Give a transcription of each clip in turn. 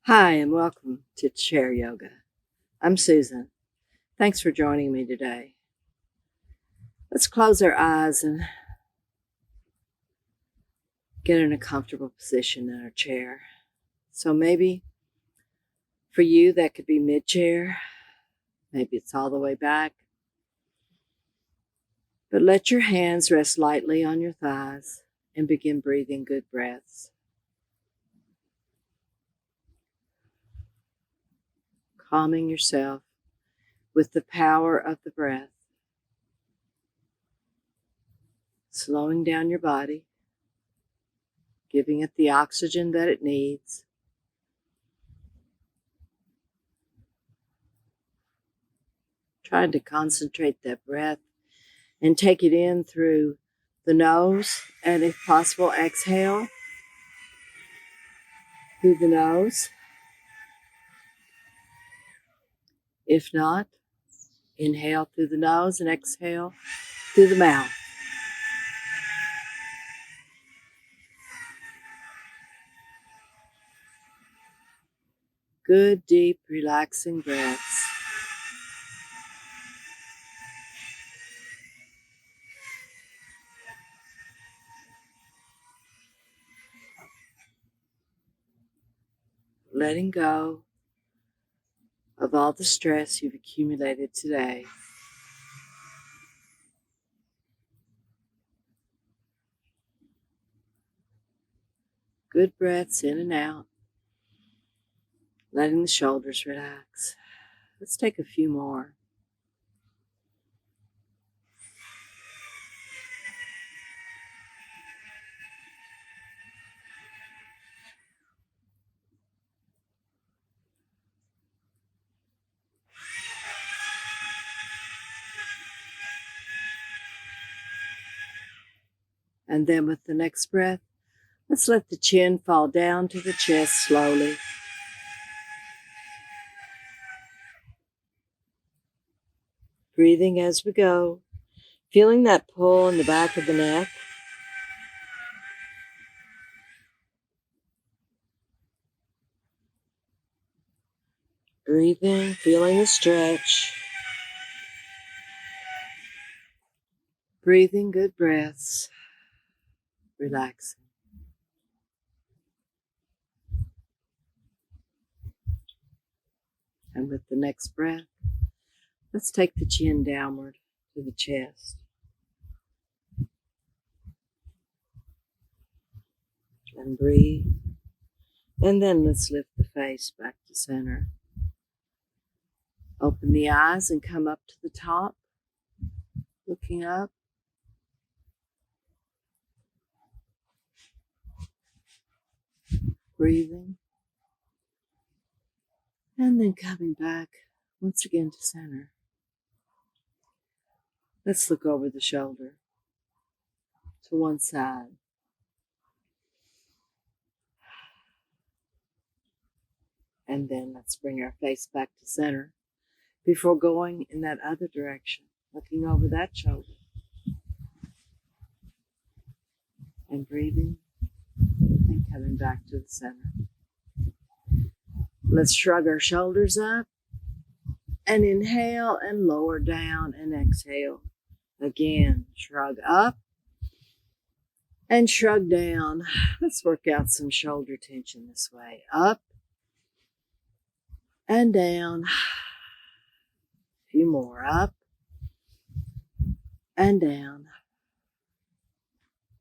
Hi, and welcome to Chair Yoga. I'm Susan. Thanks for joining me today. Let's close our eyes and get in a comfortable position in our chair. So maybe for you, that could be mid-chair. Maybe it's all the way back. But let your hands rest lightly on your thighs and begin breathing good breaths. Calming yourself with the power of the breath. Slowing down your body, giving it the oxygen that it needs. Trying to concentrate that breath and take it in through the nose, and if possible, exhale through the nose. If not, inhale through the nose and exhale through the mouth. Good, deep, relaxing breaths. Letting go of all the stress you've accumulated today. Good breaths in and out. Letting the shoulders relax. Let's take a few more. And then with the next breath, let's let the chin fall down to the chest slowly. Breathing as we go, feeling that pull in the back of the neck. Breathing, feeling the stretch. Breathing good breaths. Relaxing. And with the next breath, let's take the chin downward to the chest. And breathe. And then let's lift the face back to center. Open the eyes and come up to the top. Looking up. Breathing. And then coming back once again to center. Let's look over the shoulder to one side. And then let's bring our face back to center before going in that other direction, looking over that shoulder. And breathing and coming back to the center. Let's shrug our shoulders up and inhale and lower down and exhale. Again, shrug up and shrug down. Let's work out some shoulder tension this way. Up and down. A few more. Up and down.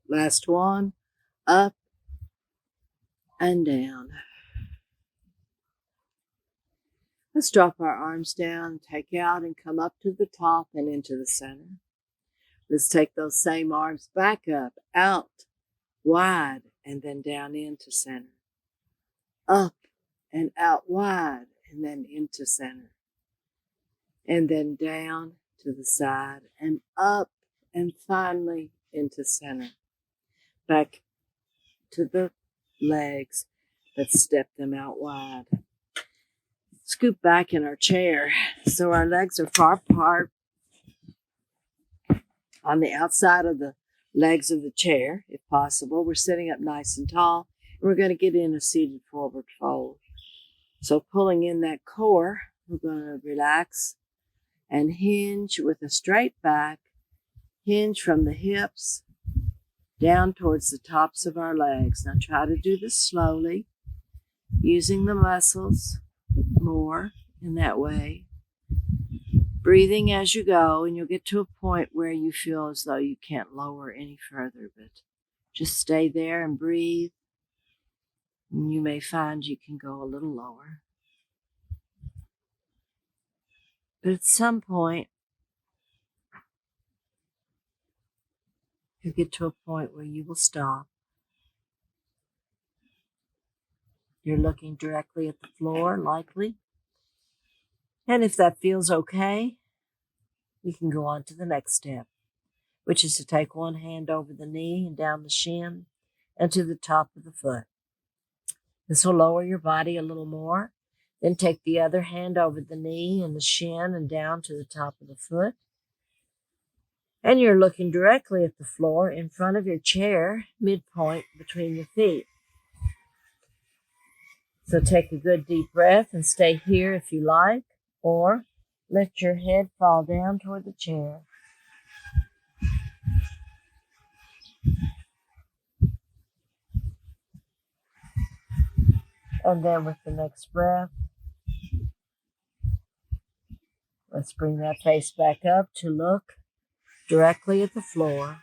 Last one. Up and down. Let's drop our arms down, take out and come up to the top and into the center. Let's take those same arms back up, out, wide, and then down into center. Up and out wide, and then into center. And then down to the side and up, and finally into center. Back to the legs. Let's step them out wide. Scoop back in our chair so our legs are far apart on the outside of the legs of the chair, if possible. We're sitting up nice and tall, and we're going to get in a seated forward fold. So pulling in that core, we're going to relax and hinge with a straight back, hinge from the hips down towards the tops of our legs. Now try to do this slowly, using the muscles more in that way. Breathing as you go, and you'll get to a point where you feel as though you can't lower any further, but just stay there and breathe. And you may find you can go a little lower. But at some point, you'll get to a point where you will stop. You're looking directly at the floor, likely. And if that feels okay, you can go on to the next step, which is to take one hand over the knee and down the shin and to the top of the foot. This will lower your body a little more. Then take the other hand over the knee and the shin and down to the top of the foot. And you're looking directly at the floor in front of your chair, midpoint between your feet. So take a good deep breath and stay here if you like, or let your head fall down toward the chair. And then with the next breath, let's bring that face back up to look directly at the floor.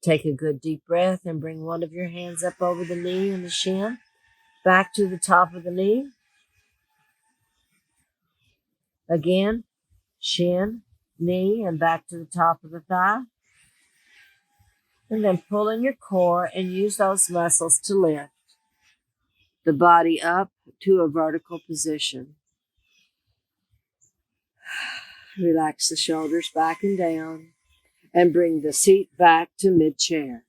Take a good deep breath and bring one of your hands up over the knee and the shin, back to the top of the knee. Again, shin, knee, and back to the top of the thigh. And then pull in your core and use those muscles to lift the body up to a vertical position. Relax the shoulders back and down and bring the seat back to mid-chair.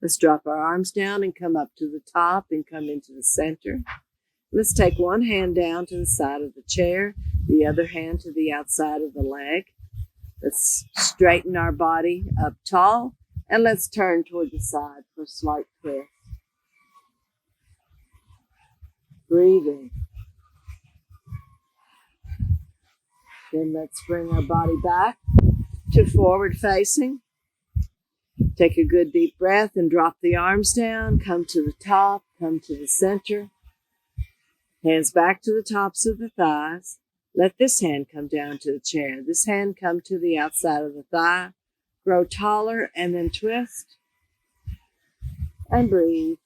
Let's drop our arms down and come up to the top and come into the center. Let's take one hand down to the side of the chair, the other hand to the outside of the leg. Let's straighten our body up tall, and let's turn toward the side for a slight twist. Breathing. Then let's bring our body back to forward facing. Take a good deep breath and drop the arms down. Come to the top, come to the center. Hands back to the tops of the thighs. Let this hand come down to the chair. This hand come to the outside of the thigh. Grow taller and then twist. And breathe.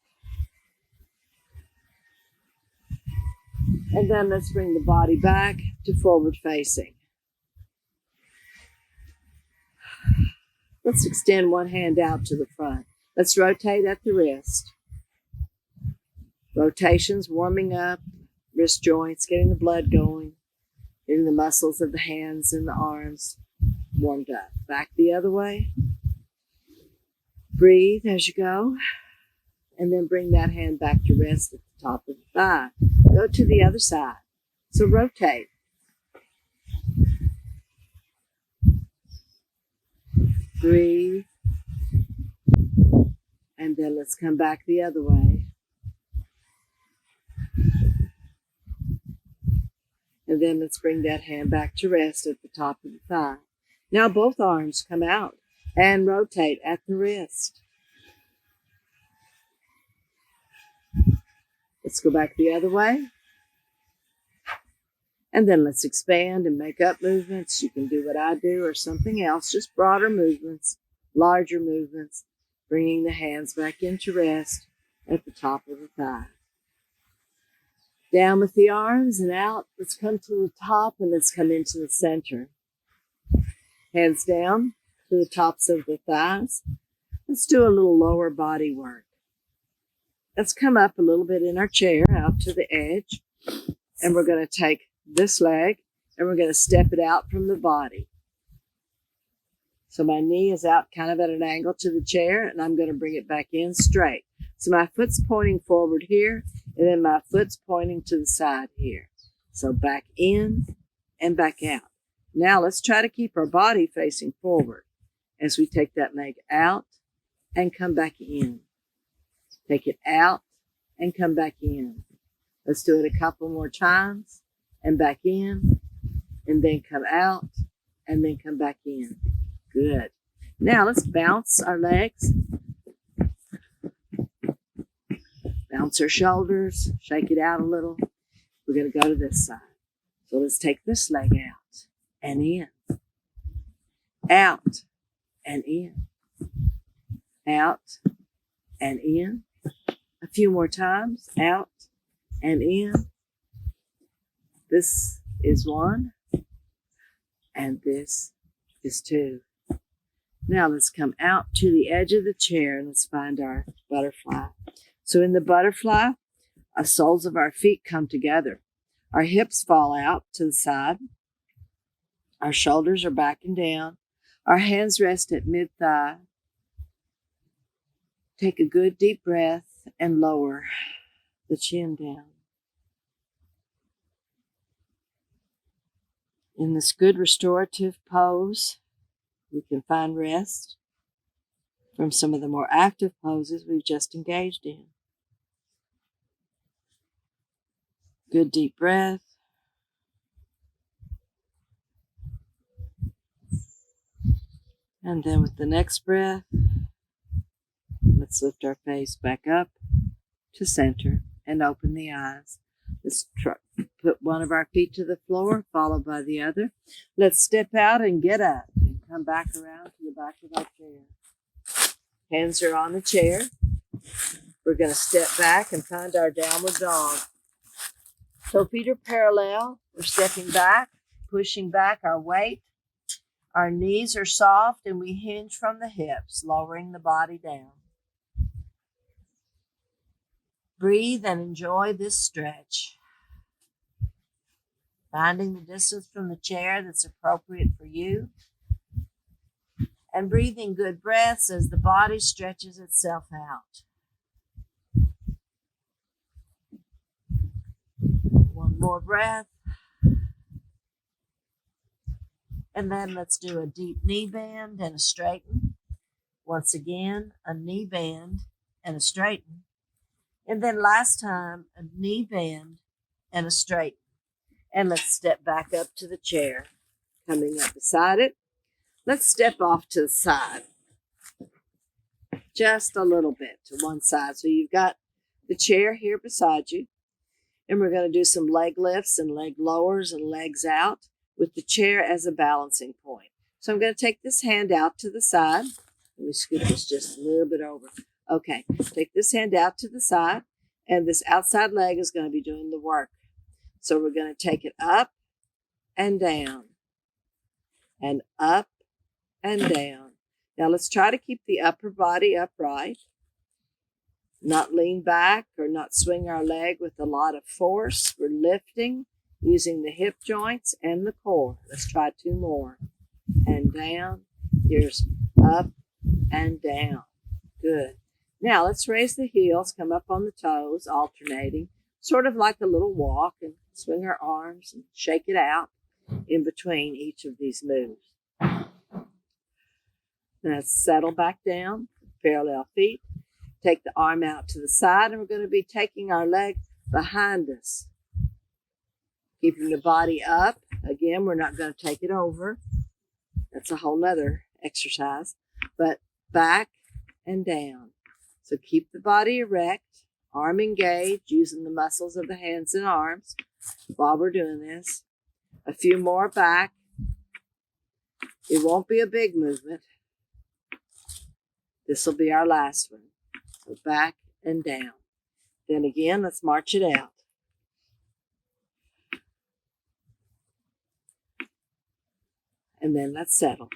And then let's bring the body back to forward facing. Let's extend one hand out to the front. Let's rotate at the wrist. Rotations, warming up, wrist joints, getting the blood going, getting the muscles of the hands and the arms warmed up. Back the other way. Breathe as you go. And then bring that hand back to rest at the top of the thigh. Go to the other side. So rotate. Breathe. And then let's come back the other way. And then let's bring that hand back to rest at the top of the thigh. Now both arms come out and rotate at the wrist. Let's go back the other way. And then let's expand and make up movements. You can do what I do or something else, just broader movements, larger movements, bringing the hands back into rest at the top of the thigh. Down with the arms and out. Let's come to the top and let's come into the center. Hands down to the tops of the thighs. Let's do a little lower body work. Let's come up a little bit in our chair out to the edge. And we're going to take this leg and we're going to step it out from the body. So my knee is out kind of at an angle to the chair and I'm going to bring it back in straight. So my foot's pointing forward here and then my foot's pointing to the side here. So back in and back out. Now let's try to keep our body facing forward as we take that leg out and come back in. Take it out and come back in. Let's do it a couple more times and back in, and then come out and then come back in. Good. Now let's bounce our legs. Bounce our shoulders, shake it out a little. We're going to go to this side. So let's take this leg out and in. Out and in. Out and in. A few more times. Out and in. This is one. And this is two. Now let's come out to the edge of the chair and let's find our butterfly. So in the butterfly, our soles of our feet come together. Our hips fall out to the side. Our shoulders are back and down. Our hands rest at mid-thigh. Take a good deep breath and lower the chin down. In this good restorative pose, we can find rest from some of the more active poses we've just engaged in. Good deep breath. And then with the next breath, let's lift our face back up to center and open the eyes. Let's put one of our feet to the floor, followed by the other. Let's step out and get up and come back around to the back of our chair. Hands are on the chair. We're going to step back and find our downward dog. So feet are parallel. We're stepping back, pushing back our weight. Our knees are soft and we hinge from the hips, lowering the body down. Breathe and enjoy this stretch. Finding the distance from the chair that's appropriate for you. And breathing good breaths as the body stretches itself out. One more breath. And then let's do a deep knee bend and a straighten. Once again, a knee bend and a straighten. And then last time, a knee bend and a straighten. And let's step back up to the chair. Coming up beside it, let's step off to the side. Just a little bit to one side. So you've got the chair here beside you. And we're going to do some leg lifts and leg lowers and legs out with the chair as a balancing point. So I'm going to take this hand out to the side. Let me scoot this just a little bit over. Okay, take this hand out to the side, and this outside leg is going to be doing the work. So we're going to take it up and down, and up and down. Now let's try to keep the upper body upright, not lean back or not swing our leg with a lot of force. We're lifting using the hip joints and the core. Let's try two more. And down. Here's up and down. Good. Now let's raise the heels, come up on the toes, alternating, sort of like a little walk, and swing our arms and shake it out in between each of these moves. Let's settle back down, parallel feet. Take the arm out to the side, and we're going to be taking our leg behind us. Keeping the body up. Again, we're not going to take it over. That's a whole nother exercise. But back and down. So keep the body erect, arm engaged, using the muscles of the hands and arms while we're doing this. A few more back. It won't be a big movement. This will be our last one. So back and down. Then again, let's march it out. And then let's settle.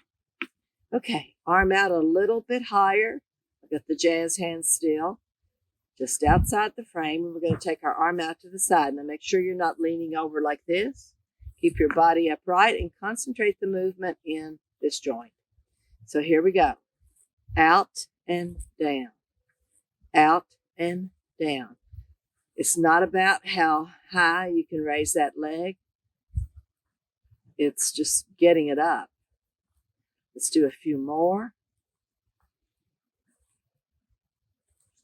Okay, arm out a little bit higher. I've got the jazz hands still, just outside the frame. And we're going to take our arm out to the side. Now make sure you're not leaning over like this. Keep your body upright and concentrate the movement in this joint. So here we go. Out and down. Out and down. It's not about how high you can raise that leg. It's just getting it up. Let's do a few more.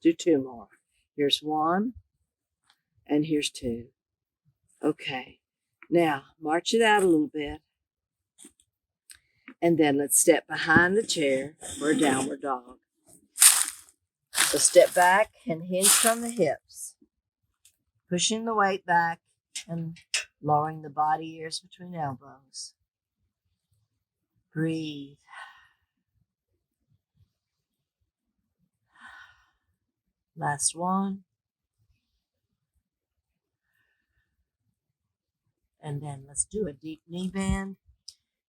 do 2 more. Here's 1, and here's 2. Okay, now march it out a little bit. And then let's step behind the chair for a downward dog. So step back and hinge from the hips, pushing the weight back and lowering the body ears between elbows. Breathe. Last one. And then let's do a deep knee bend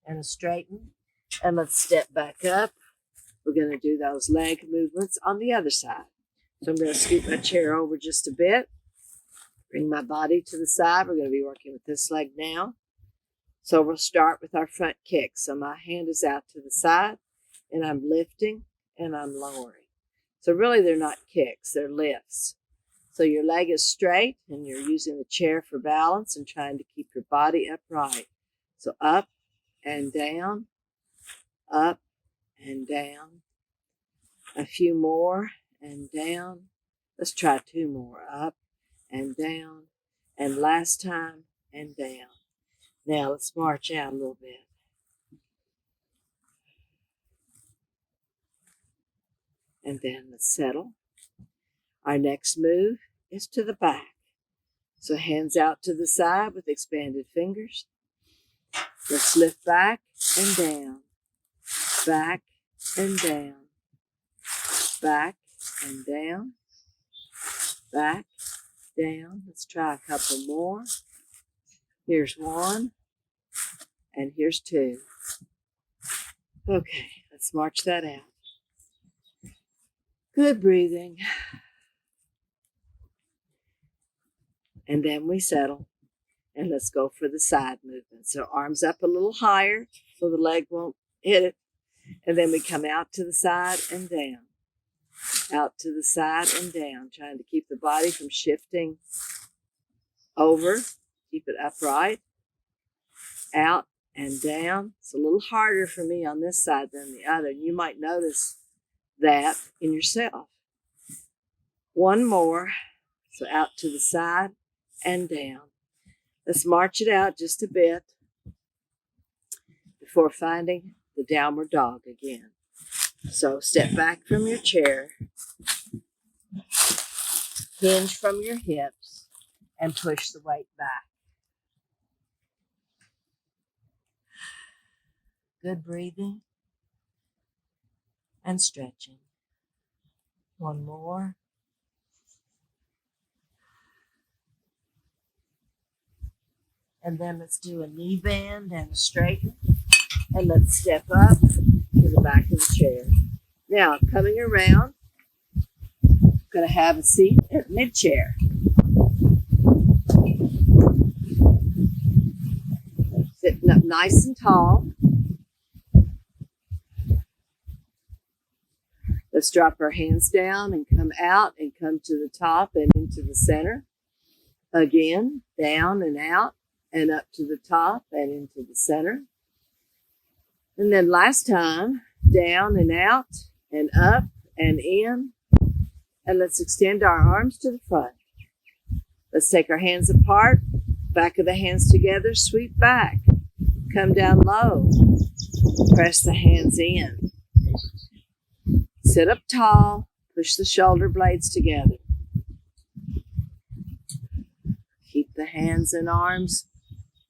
and a straighten. And let's step back up. We're going to do those leg movements on the other side. So I'm going to scoot my chair over just a bit. Bring my body to the side. We're going to be working with this leg now. So we'll start with our front kick. So my hand is out to the side, and I'm lifting and I'm lowering. So really they're not kicks, they're lifts. So your leg is straight and you're using the chair for balance and trying to keep your body upright. So up and down, up and down. A few more and down. Let's try 2 more. Up and down. And last time and down. Now let's march out a little bit. And then let's settle. Our next move is to the back. So hands out to the side with expanded fingers. Let's lift back and down. Back and down. Back and down. Back, down. Let's try a couple more. Here's 1. And here's 2. Okay, let's march that out. Good breathing. And then we settle. And let's go for the side movement. So arms up a little higher so the leg won't hit it. And then we come out to the side and down. Out to the side and down. Trying to keep the body from shifting over. Keep it upright. Out and down. It's a little harder for me on this side than the other. You might notice that in yourself. 1 more. So out to the side and down. Let's march it out just a bit before finding the downward dog again. So step back from your chair, hinge from your hips, and push the weight back. Good breathing and stretching. 1 more. And then let's do a knee bend and a straighten. And let's step up to the back of the chair. Now, coming around, I'm going to have a seat at mid-chair. Sitting up nice and tall. Let's drop our hands down and come out and come to the top and into the center. Again, down and out and up to the top and into the center. And then last time, down and out and up and in. And let's extend our arms to the front. Let's take our hands apart, back of the hands together, sweep back. Come down low. Press the hands in. Sit up tall, push the shoulder blades together. Keep the hands and arms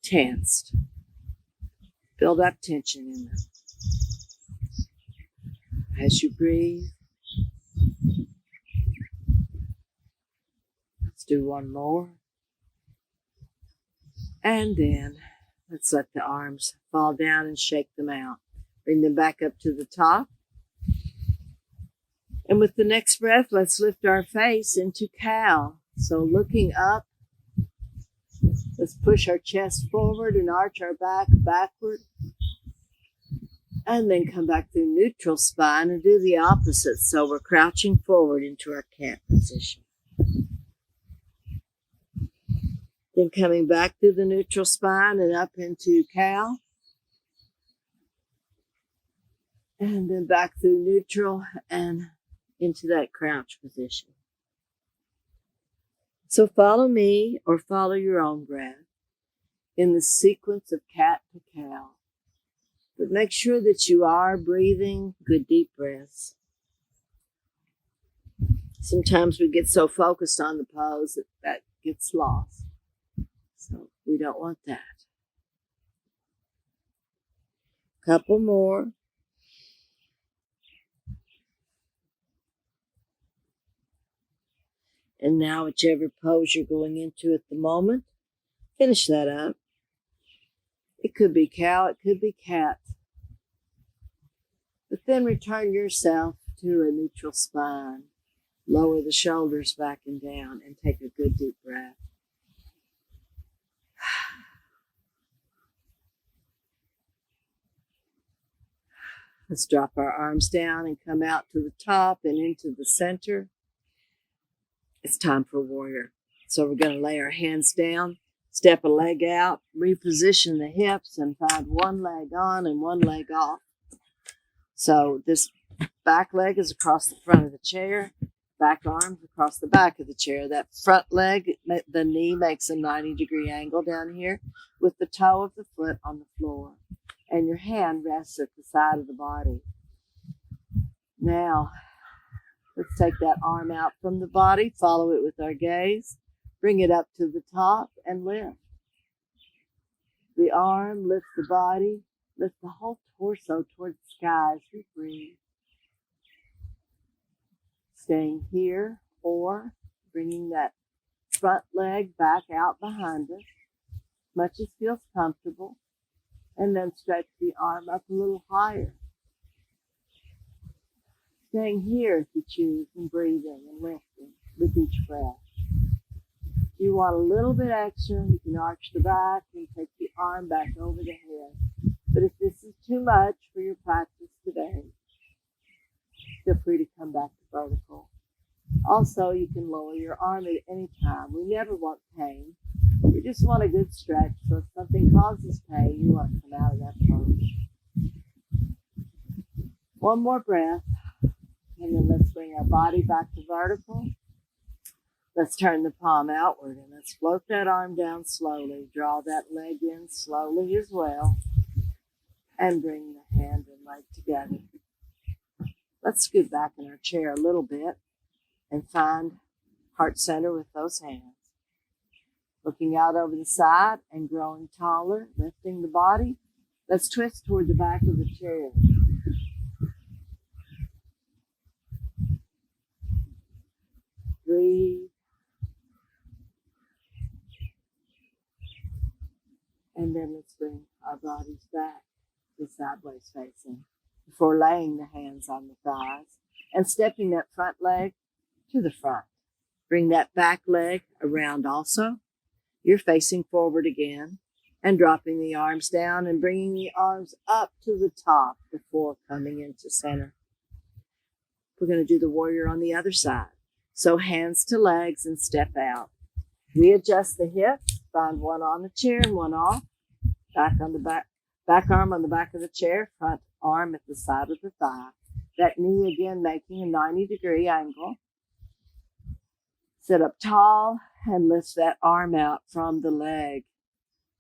tensed. Build up tension in them. As you breathe, let's do 1 more. And then let's let the arms fall down and shake them out. Bring them back up to the top. And with the next breath, let's lift our face into cow. So looking up, let's push our chest forward and arch our back backward. And then come back through neutral spine and do the opposite. So we're crouching forward into our cat position. Then coming back through the neutral spine and up into cow. And then back through neutral and into that crouch position. So follow me or follow your own breath in the sequence of cat to cow. But make sure that you are breathing good deep breaths. Sometimes we get so focused on the pose that gets lost. So we don't want that. Couple more. And now whichever pose you're going into at the moment, finish that up. It could be cow, it could be cat. But then return yourself to a neutral spine. Lower the shoulders back and down and take a good deep breath. Let's drop our arms down and come out to the top and into the center. It's time for warrior. So we're going to lay our hands down, step a leg out, reposition the hips, and find one leg on and one leg off. So this back leg is across the front of the chair, back arms across the back of the chair. That front leg, the knee makes a 90-degree angle down here with the toe of the foot on the floor. And your hand rests at the side of the body. Now, let's take that arm out from the body, follow it with our gaze, bring it up to the top and lift. The arm, lift the body, lift the whole torso towards the sky as we breathe. Staying here or bringing that front leg back out behind us, as much as feels comfortable, and then stretch the arm up a little higher. Staying here if you choose, and breathing and lifting with each breath. If you want a little bit extra, you can arch the back and take the arm back over the head. But if this is too much for your practice today, feel free to come back to vertical. Also, you can lower your arm at any time. We never want pain. We just want a good stretch. So if something causes pain, you want to come out of that pose. One more breath. And then let's bring our body back to vertical. Let's turn the palm outward and let's float that arm down slowly. Draw that leg in slowly as well. And bring the hand and leg together. Let's scoot back in our chair a little bit and find heart center with those hands. Looking out over the side and growing taller, lifting the body. Let's twist toward the back of the chair. Breathe. And then let's bring our bodies back to sideways facing before laying the hands on the thighs and stepping that front leg to the front. Bring that back leg around also. You're facing forward again and dropping the arms down and bringing the arms up to the top before coming into center. We're going to do the warrior on the other side. So hands to legs and step out. Readjust the hips. Find one on the chair and one off. Back on the back arm on the back of the chair. Front arm at the side of the thigh. That knee again making a 90-degree angle. Sit up tall and lift that arm out from the leg.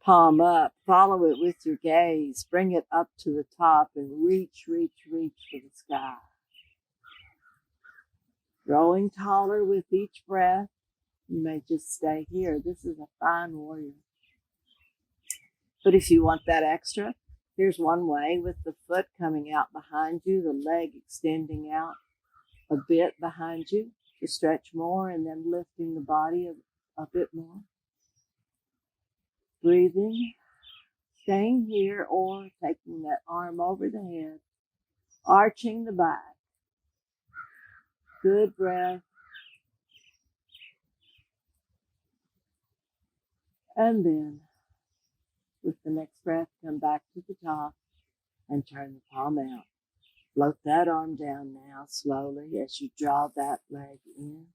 Palm up. Follow it with your gaze. Bring it up to the top and reach, reach, reach for the sky. Growing taller with each breath. You may just stay here. This is a fine warrior. But if you want that extra, here's one way with the foot coming out behind you, the leg extending out a bit behind you to stretch more and then lifting the body a bit more. Breathing, staying here or taking that arm over the head, arching the back. Good breath. And then, with the next breath, come back to the top and turn the palm out. Float that arm down now slowly as you draw that leg in.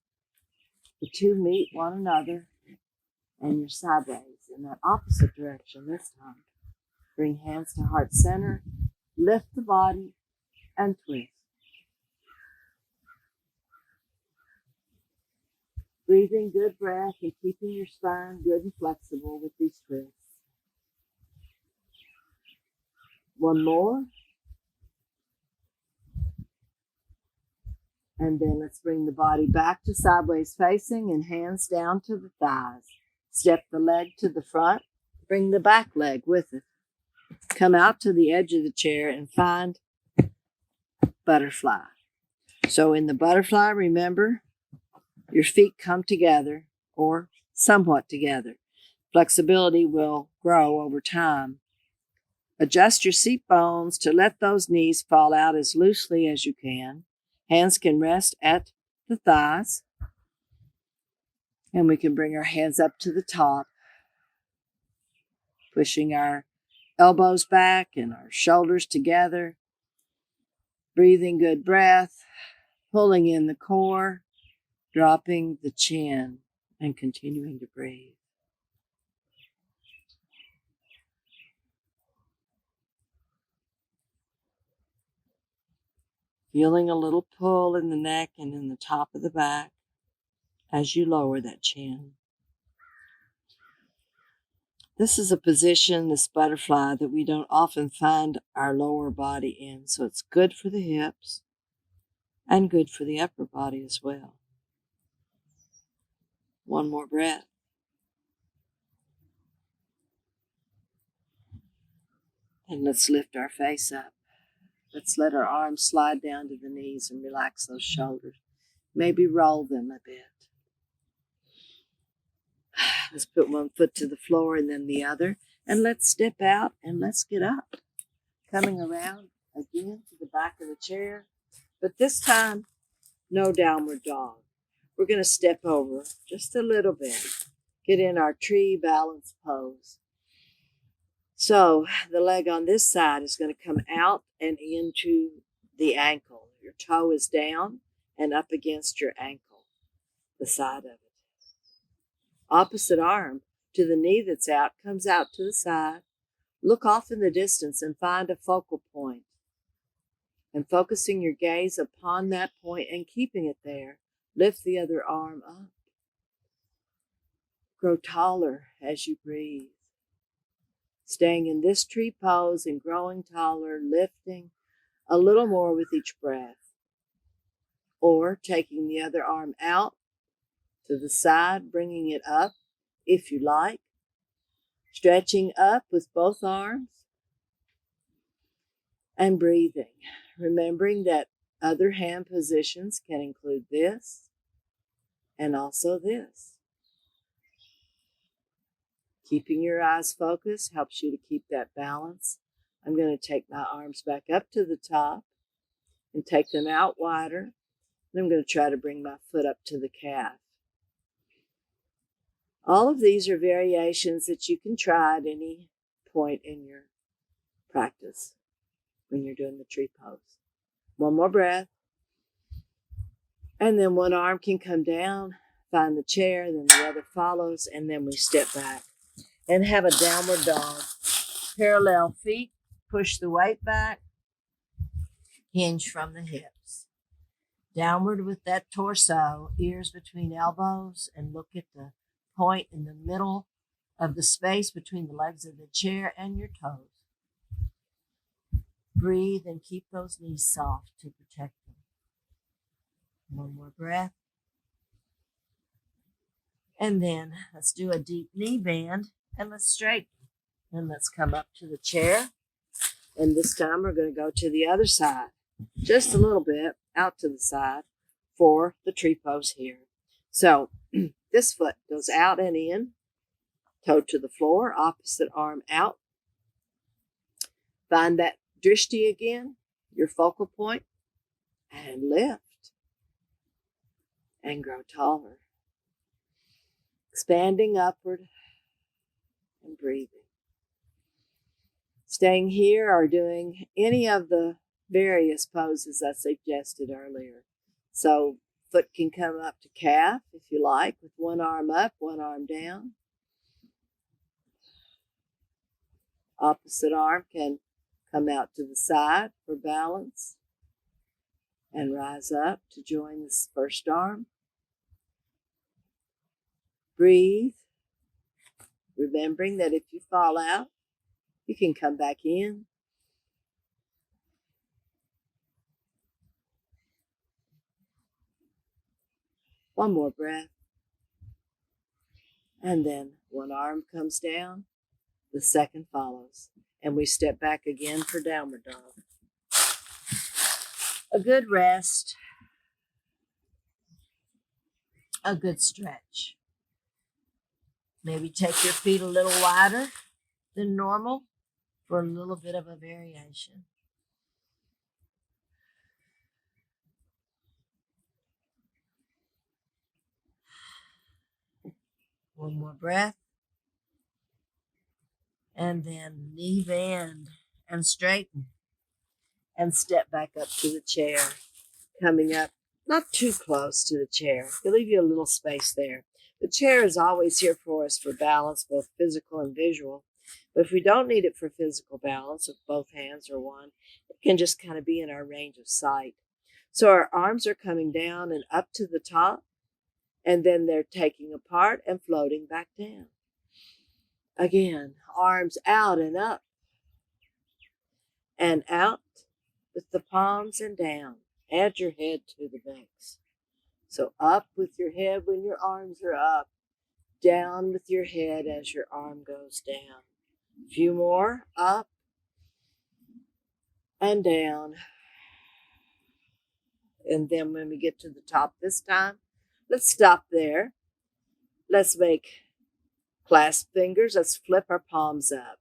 The two meet one another and you're sideways in that opposite direction this time. Bring hands to heart center, lift the body and twist. Breathing good breath and keeping your spine good and flexible with these twists. One more. And then let's bring the body back to sideways facing and hands down to the thighs. Step the leg to the front. Bring the back leg with it. Come out to the edge of the chair and find butterfly. So in the butterfly, remember, your feet come together or somewhat together. Flexibility will grow over time. Adjust your seat bones to let those knees fall out as loosely as you can. Hands can rest at the thighs. And we can bring our hands up to the top, pushing our elbows back and our shoulders together. Breathing good breath, pulling in the core, dropping the chin, and continuing to breathe. Feeling a little pull in the neck and in the top of the back as you lower that chin. This is a position, this butterfly, that we don't often find our lower body in, so it's good for the hips and good for the upper body as well. One more breath. And let's lift our face up. Let's let our arms slide down to the knees and relax those shoulders. Maybe roll them a bit. Let's put one foot to the floor and then the other. And let's step out and let's get up. Coming around again to the back of the chair. But this time, no downward dog. We're going to step over just a little bit. Get in our tree balance pose. So the leg on this side is going to come out and into the ankle. Your toe is down and up against your ankle, the side of it. Opposite arm to the knee that's out comes out to the side. Look off in the distance and find a focal point. And focusing your gaze upon that point and keeping it there, lift the other arm up. Grow taller as you breathe. Staying in this tree pose and growing taller, lifting a little more with each breath. Or taking the other arm out to the side, bringing it up if you like. Stretching up with both arms. And breathing. Remembering that other hand positions can include this and also this. Keeping your eyes focused helps you to keep that balance. I'm going to take my arms back up to the top and take them out wider. And I'm going to try to bring my foot up to the calf. All of these are variations that you can try at any point in your practice when you're doing the tree pose. One more breath. And then one arm can come down, find the chair, then the other follows, and then we step back and have a downward dog. Parallel feet, push the weight back, hinge from the hips. Downward with that torso, ears between elbows, and look at the point in the middle of the space between the legs of the chair and your toes. Breathe and keep those knees soft to protect them. One more breath. And then let's do a deep knee bend and let's straighten. And let's come up to the chair. And this time we're going to go to the other side. Just a little bit out to the side for the tree pose here. So this foot goes out and in, toe to the floor, opposite arm out. Find that drishti again, your focal point, and lift. And grow taller. Expanding upward and breathing. Staying here or doing any of the various poses I suggested earlier. So foot can come up to calf if you like, with one arm up, one arm down. Opposite arm can come out to the side for balance and rise up to join this first arm. Breathe, remembering that if you fall out, you can come back in. One more breath. And then one arm comes down, the second follows, and we step back again for downward dog. A good rest, a good stretch. Maybe take your feet a little wider than normal for a little bit of a variation. One more breath. And then knee bend and straighten and step back up to the chair. Coming up, not too close to the chair. It'll leave you a little space there. The chair is always here for us for balance, both physical and visual. But if we don't need it for physical balance, with both hands or one, it can just kind of be in our range of sight. So our arms are coming down and up to the top, and then they're taking apart and floating back down. Again, arms out and up and out with the palms and down. Add your head to the mix. So up with your head when your arms are up, down with your head as your arm goes down. A few more, up and down. And then when we get to the top this time, let's stop there. Let's make clasp fingers. Let's flip our palms up.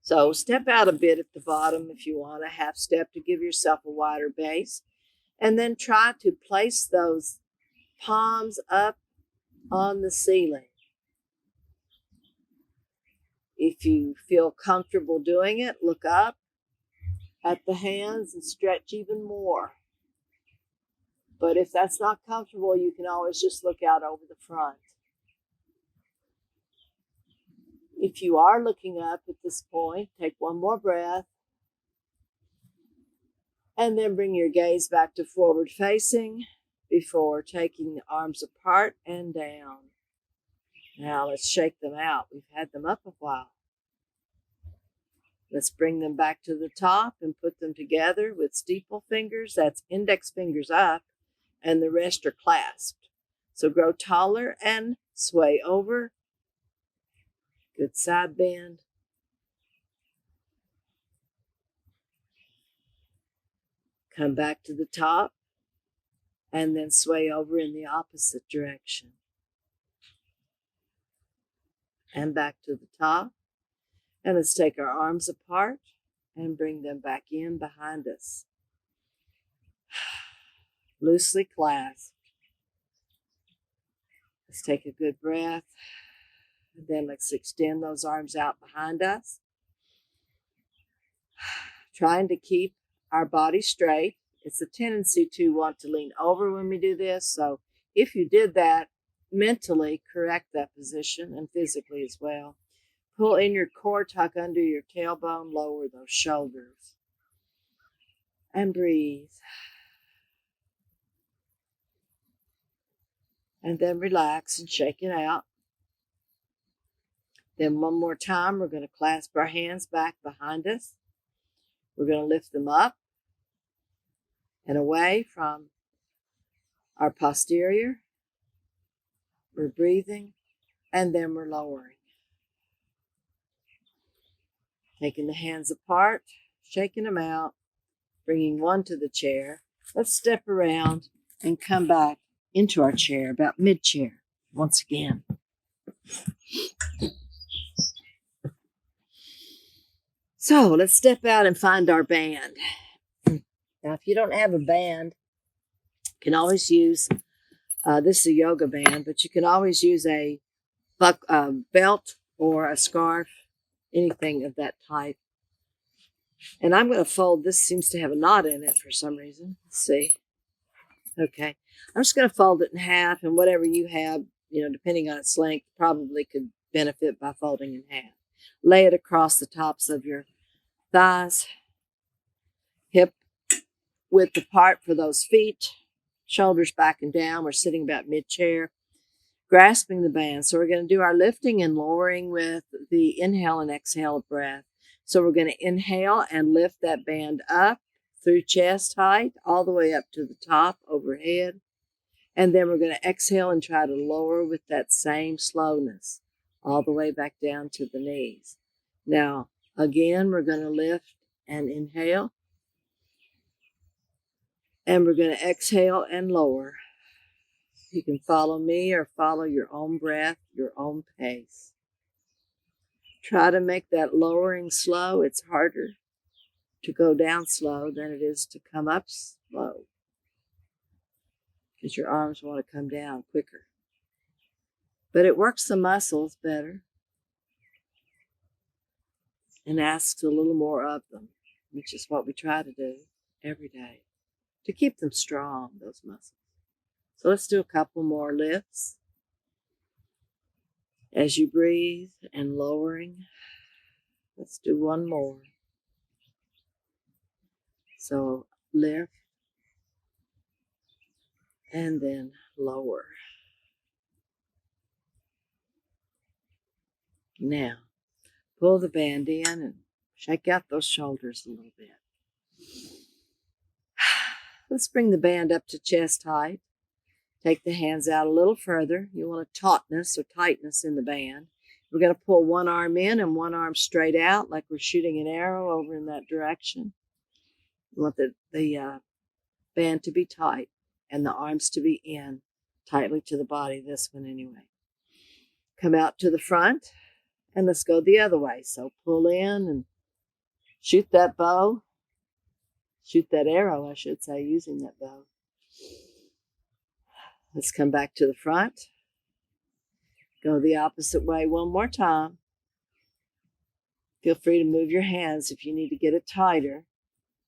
So step out a bit at the bottom if you want, a half step to give yourself a wider base. And then try to place those palms up on the ceiling. If you feel comfortable doing it, look up at the hands and stretch even more. But if that's not comfortable, you can always just look out over the front. If you are looking up at this point, take one more breath. And then bring your gaze back to forward facing before taking the arms apart and down. Now let's shake them out. We've had them up a while. Let's bring them back to the top and put them together with steeple fingers. That's index fingers up, and the rest are clasped. So grow taller and sway over. Good side bend. Come back to the top and then sway over in the opposite direction. And back to the top. And let's take our arms apart and bring them back in behind us. Loosely clasped. Let's take a good breath. And then let's extend those arms out behind us. Trying to keep our body straight. It's a tendency to want to lean over when we do this. So if you did that, mentally correct that position and physically as well. Pull in your core, tuck under your tailbone, lower those shoulders. And breathe. And then relax and shake it out. Then one more time, we're going to clasp our hands back behind us. We're going to lift them up and away from our posterior. We're breathing, and then we're lowering. Taking the hands apart, shaking them out, bringing one to the chair. Let's step around and come back into our chair, about mid-chair, once again. So let's step out and find our band. Now, if you don't have a band, you can always use, this is a yoga band, but you can always use a belt or a scarf, anything of that type. And I'm going to fold, this seems to have a knot in it for some reason. Let's see. Okay. I'm just going to fold it in half, and whatever you have, depending on its length, probably could benefit by folding in half. Lay it across the tops of your thighs, hip width apart for those feet, shoulders back and down. We're sitting about mid-chair. grasping the band. So we're going to do our lifting and lowering with the inhale and exhale breath. So we're going to inhale and lift that band up through chest height, all the way up to the top overhead. And then we're going to exhale and try to lower with that same slowness, all the way back down to the knees. Now, again, we're going to lift and inhale. And we're going to exhale and lower. You can follow me or follow your own breath, your own pace. Try to make that lowering slow. It's harder to go down slow than it is to come up slow, because your arms want to come down quicker. But it works the muscles better and asks a little more of them, which is what we try to do every day to keep them strong, those muscles. So let's do a couple more lifts. As you breathe and lowering, let's do one more. So lift and then lower. Now, pull the band in and shake out those shoulders a little bit. Let's bring the band up to chest height. Take the hands out a little further. You want a tautness or tightness in the band. We're going to pull one arm in and one arm straight out, like we're shooting an arrow over in that direction. You want the band to be tight and the arms to be in tightly to the body, this one anyway. Come out to the front and let's go the other way. So pull in and shoot that bow. Shoot that arrow, I should say, using that bow. Let's come back to the front. Go the opposite way one more time. Feel free to move your hands if you need to get it tighter,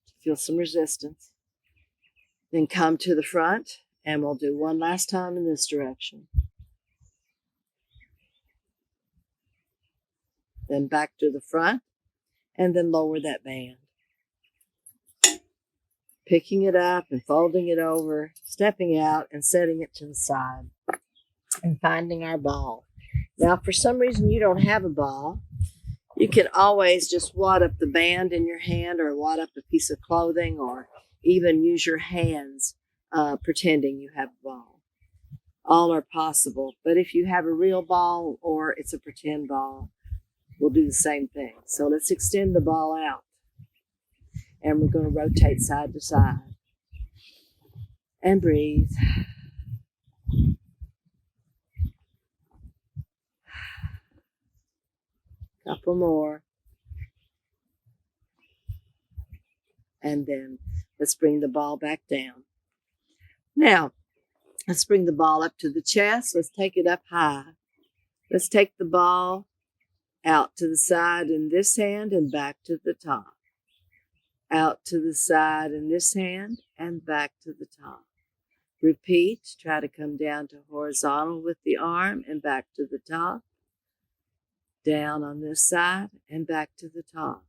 to feel some resistance. Then come to the front, and we'll do one last time in this direction. Then back to the front, and then lower that band. Picking it up and folding it over, stepping out and setting it to the side, and finding our ball. Now, if for some reason you don't have a ball, you can always just wad up the band in your hand or wad up a piece of clothing or even use your hands pretending you have a ball. All are possible, but if you have a real ball or it's a pretend ball, we'll do the same thing. So let's extend the ball out. And we're going to rotate side to side. And breathe. Couple more. And then let's bring the ball back down. Now, let's bring the ball up to the chest. Let's take it up high. Let's take the ball out to the side in this hand and back to the top. Out to the side in this hand and back to the top. Repeat. Try to come down to horizontal with the arm and back to the top. Down on this side and back to the top.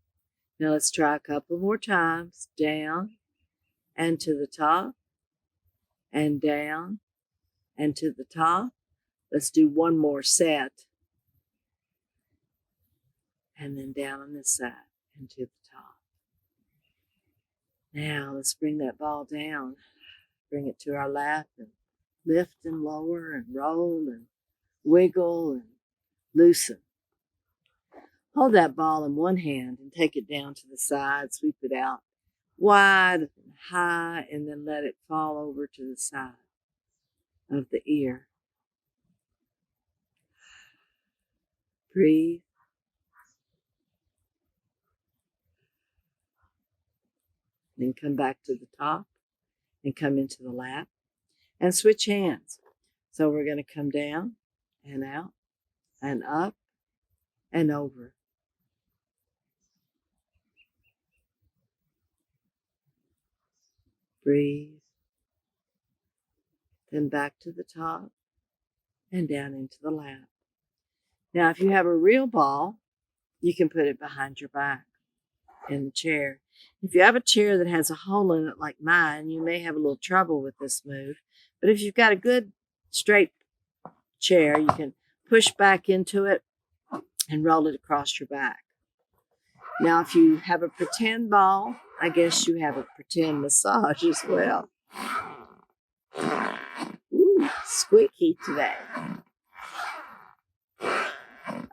Now let's try a couple more times. Down and to the top and down and to the top. Let's do one more set. And then down on this side and to the top. Now let's bring that ball down, bring it to our lap and lift and lower and roll and wiggle and loosen. Hold that ball in one hand and take it down to the side, sweep it out wide and high, and then let it fall over to the side of the ear. Breathe. Then come back to the top and come into the lap and switch hands. So we're going to come down and out and up and over. Breathe. Then back to the top and down into the lap. Now, if you have a real ball, you can put it behind your back in the chair. If you have a chair that has a hole in it like mine, you may have a little trouble with this move. But if you've got a good straight chair, you can push back into it and roll it across your back. Now, if you have a pretend ball, I guess you have a pretend massage as well. Ooh, squeaky today.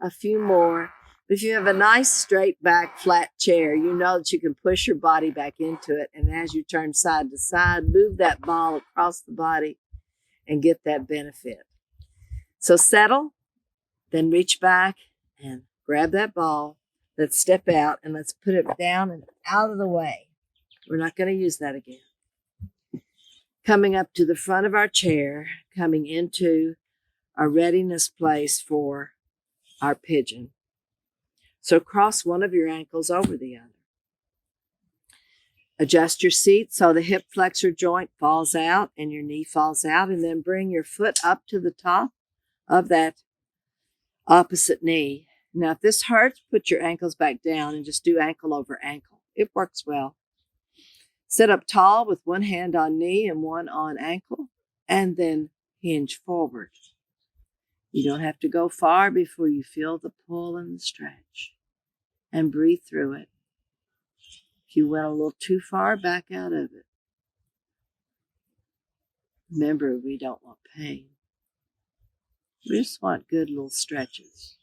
A few more. If you have a nice straight back flat chair, you know that you can push your body back into it. And as you turn side to side, move that ball across the body and get that benefit. So settle, then reach back and grab that ball. Let's step out and let's put it down and out of the way. We're not going to use that again. Coming up to the front of our chair, coming into our readiness place for our pigeon. So cross one of your ankles over the other. Adjust your seat so the hip flexor joint falls out and your knee falls out, and then bring your foot up to the top of that opposite knee. Now, if this hurts, put your ankles back down and just do ankle over ankle. It works well. Sit up tall with one hand on knee and one on ankle, and then hinge forward. You don't have to go far before you feel the pull and the stretch. And breathe through it. If you went a little too far, back out of it. Remember, we don't want pain. We just want good little stretches.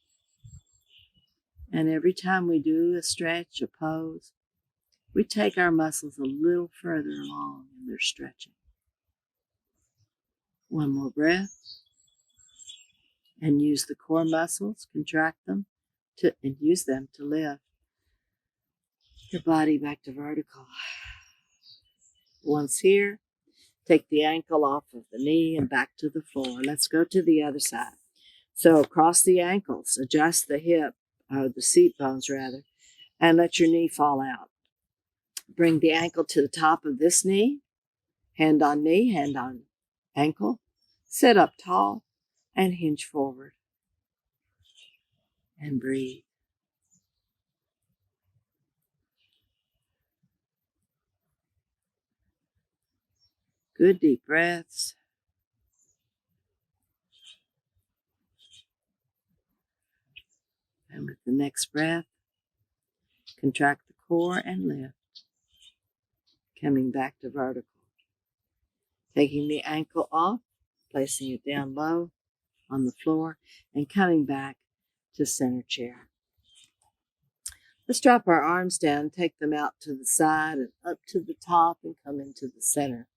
And every time we do a stretch, a pose, we take our muscles a little further along in their stretching. One more breath. And use the core muscles, contract them, and use them to lift your body back to vertical. Once here, take the ankle off of the knee and back to the floor. Let's go to the other side. So cross the ankles, adjust the hip, or the seat bones rather, and let your knee fall out. Bring the ankle to the top of this knee, hand on ankle. Sit up tall and hinge forward. And breathe. Good deep breaths. And with the next breath, contract the core and lift. Coming back to vertical. Taking the ankle off, placing it down low on the floor, and coming back to center chair. Let's drop our arms down, take them out to the side and up to the top and come into the center.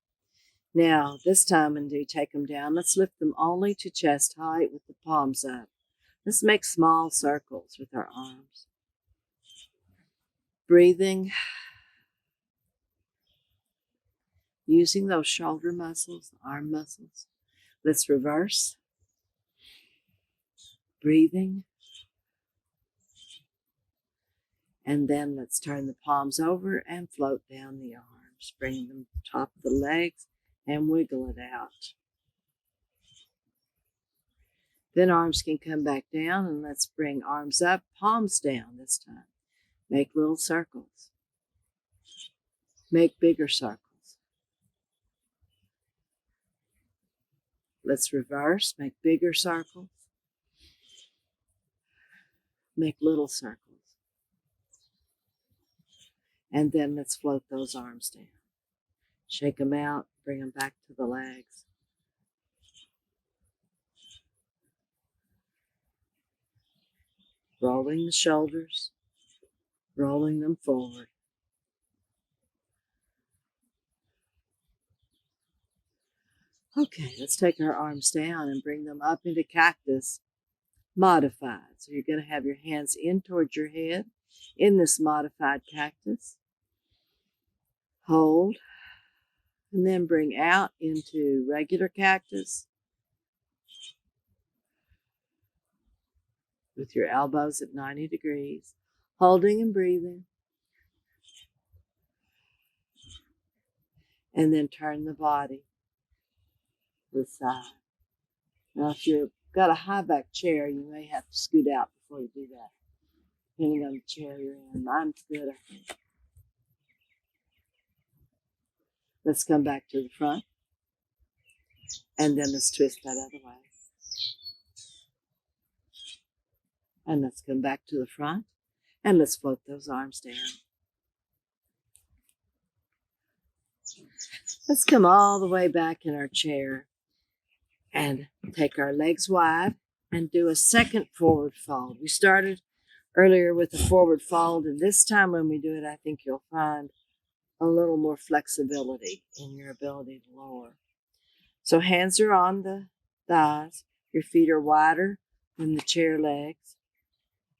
Now, this time when we take them down, let's lift them only to chest height with the palms up. Let's make small circles with our arms. Breathing. Using those shoulder muscles, arm muscles. Let's reverse. Breathing. And then let's turn the palms over and float down the arms. Bring them to the top of the legs and wiggle it out. Then arms can come back down, and let's bring arms up, palms down this time. Make little circles. Make bigger circles. Let's reverse, make bigger circles. Make little circles. And then let's float those arms down. Shake them out, bring them back to the legs. Rolling the shoulders, rolling them forward. Okay, let's take our arms down and bring them up into cactus modified. So you're going to have your hands in towards your head in this modified cactus. Hold, and then bring out into regular cactus with your elbows at 90 degrees, holding and breathing. And then turn the body to the side. Now, if you've got a high back chair, you may have to scoot out before you do that, depending on the chair you're in. Mine's good, I think. Let's come back to the front. And then let's twist that other way. And let's come back to the front and let's float those arms down. Let's come all the way back in our chair and take our legs wide and do a second forward fold. We started earlier with a forward fold, and this time when we do it, I think you'll find a little more flexibility in your ability to lower. So hands are on the thighs. Your feet are wider than the chair legs.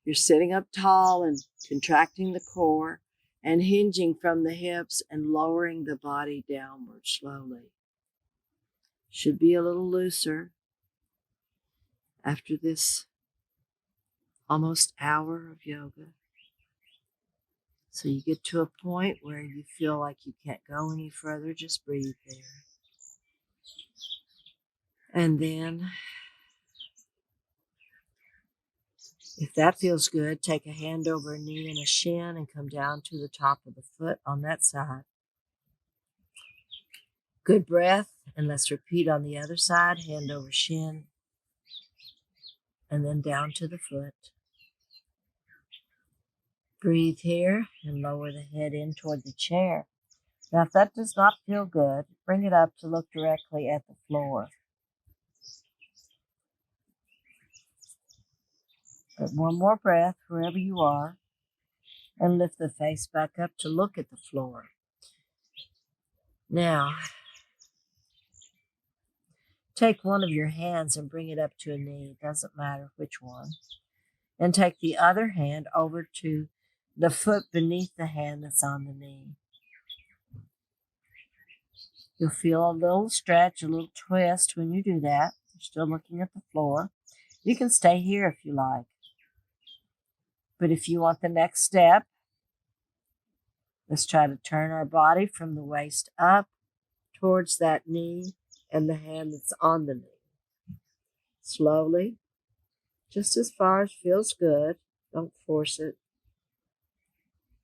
You're sitting up tall and contracting the core and hinging from the hips and lowering the body downward slowly. Should be a little looser after this almost hour of yoga. So you get to a point where you feel like you can't go any further, just breathe there. And then, if that feels good, take a hand over a knee and a shin and come down to the top of the foot on that side. Good breath, and let's repeat on the other side, hand over shin, and then down to the foot. Breathe here and lower the head in toward the chair. Now, if that does not feel good, bring it up to look directly at the floor. But one more breath wherever you are, and lift the face back up to look at the floor. Now, take one of your hands and bring it up to a knee. It doesn't matter which one. And take the other hand over to the foot beneath the hand that's on the knee. You'll feel a little stretch, a little twist when you do that. You're still looking at the floor. You can stay here if you like. But if you want the next step, let's try to turn our body from the waist up towards that knee and the hand that's on the knee. Slowly, just as far as feels good. Don't force it.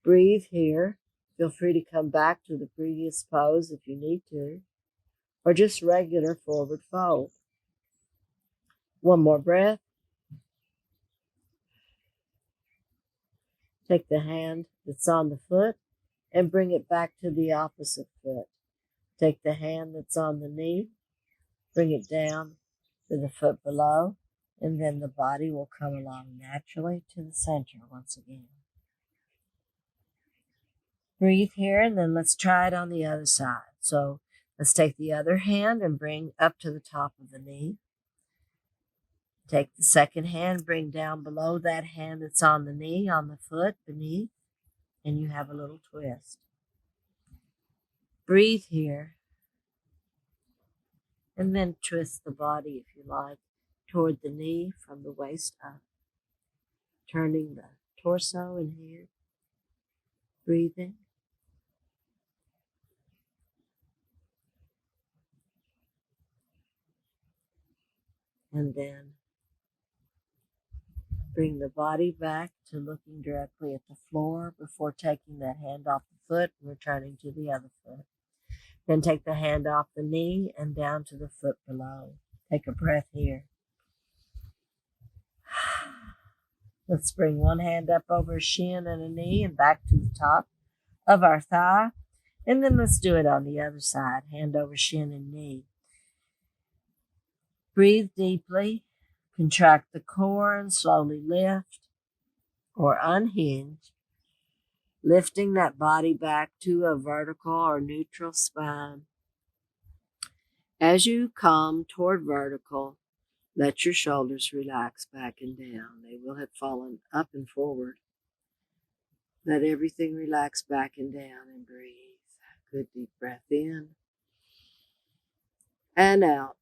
Breathe here. Feel free to come back to the previous pose if you need to, or just regular forward fold. One more breath. Take the hand that's on the foot and bring it back to the opposite foot. Take the hand that's on the knee, bring it down to the foot below, and then the body will come along naturally to the center once again. Breathe here, and then let's try it on the other side. So let's take the other hand and bring up to the top of the knee. Take the second hand, bring down below that hand that's on the knee, on the foot beneath, and you have a little twist. Breathe here, and then twist the body, if you like, toward the knee from the waist up, turning the torso in here, breathing. And then bring the body back to looking directly at the floor before taking that hand off the foot and returning to the other foot. Then take the hand off the knee and down to the foot below. Take a breath here. Let's bring one hand up over a shin and a knee and back to the top of our thigh. And then let's do it on the other side, hand over shin and knee. Breathe deeply, contract the core and slowly lift or unhinge, lifting that body back to a vertical or neutral spine. As you come toward vertical, let your shoulders relax back and down. They will have fallen up and forward. Let everything relax back and down and breathe. Good deep breath in and out.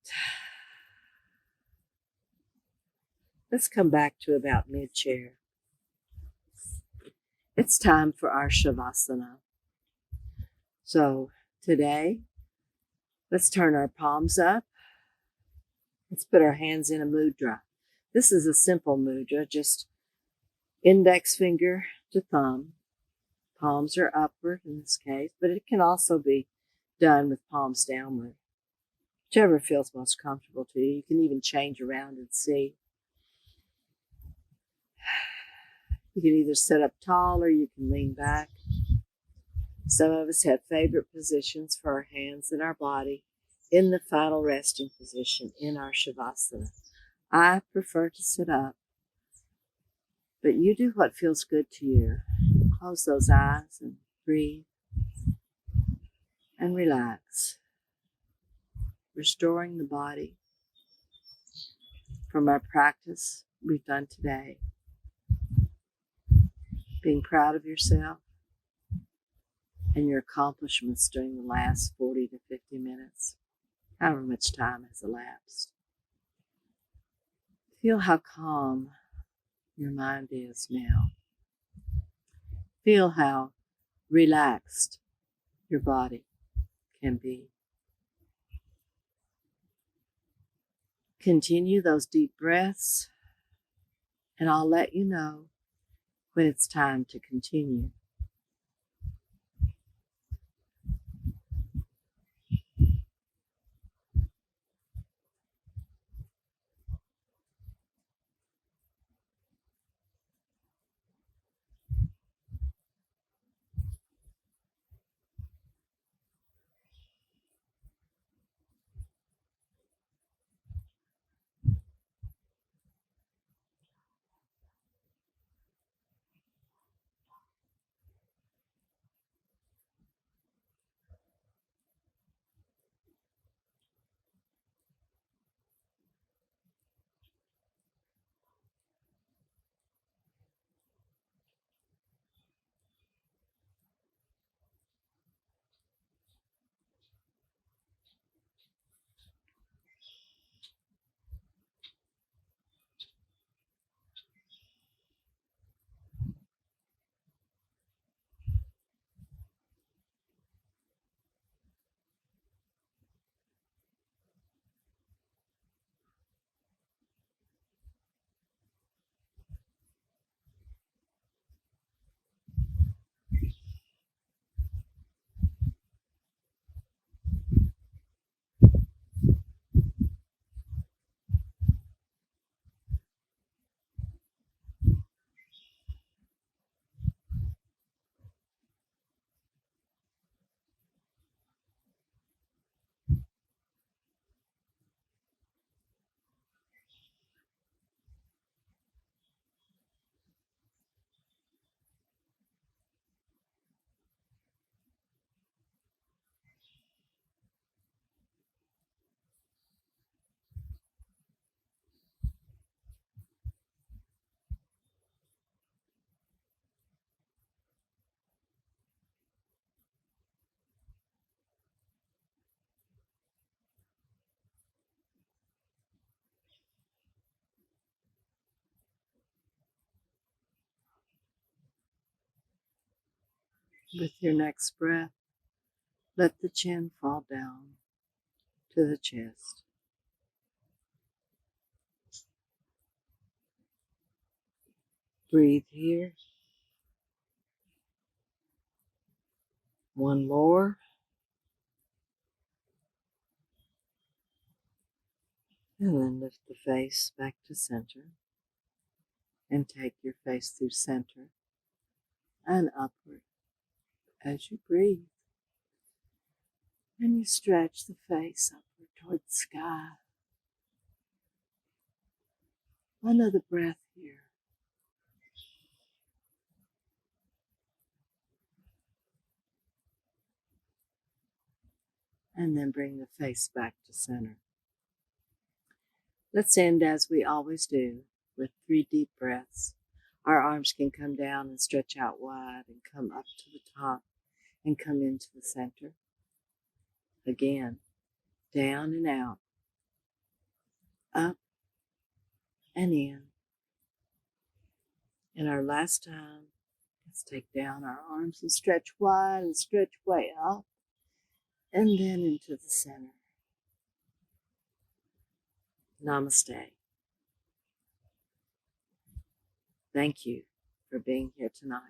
Let's come back to about mid-chair. It's time for our Shavasana. So today, let's turn our palms up. Let's put our hands in a mudra. This is a simple mudra, just index finger to thumb. Palms are upward in this case, but it can also be done with palms downward. Whichever feels most comfortable to you. You can even change around and see. You can either sit up tall or you can lean back. Some of us have favorite positions for our hands and our body in the final resting position in our Shavasana. I prefer to sit up, but you do what feels good to you. Close those eyes and breathe and relax, restoring the body from our practice we've done today. Being proud of yourself and your accomplishments during the last 40 to 50 minutes, however much time has elapsed. Feel how calm your mind is now. Feel how relaxed your body can be. Continue those deep breaths, and I'll let you know when it's time to continue. With your next breath, let the chin fall down to the chest. Breathe here. One more. And then lift the face back to center. And take your face through center and upward as you breathe. And you stretch the face upward toward the sky. Another breath here. And then bring the face back to center. Let's end as we always do with 3 deep breaths. Our arms can come down and stretch out wide and come up to the top and come into the center. Again, down and out, up and in. And our last time, let's take down our arms and stretch wide and stretch way up and then into the center. Namaste. Thank you for being here tonight.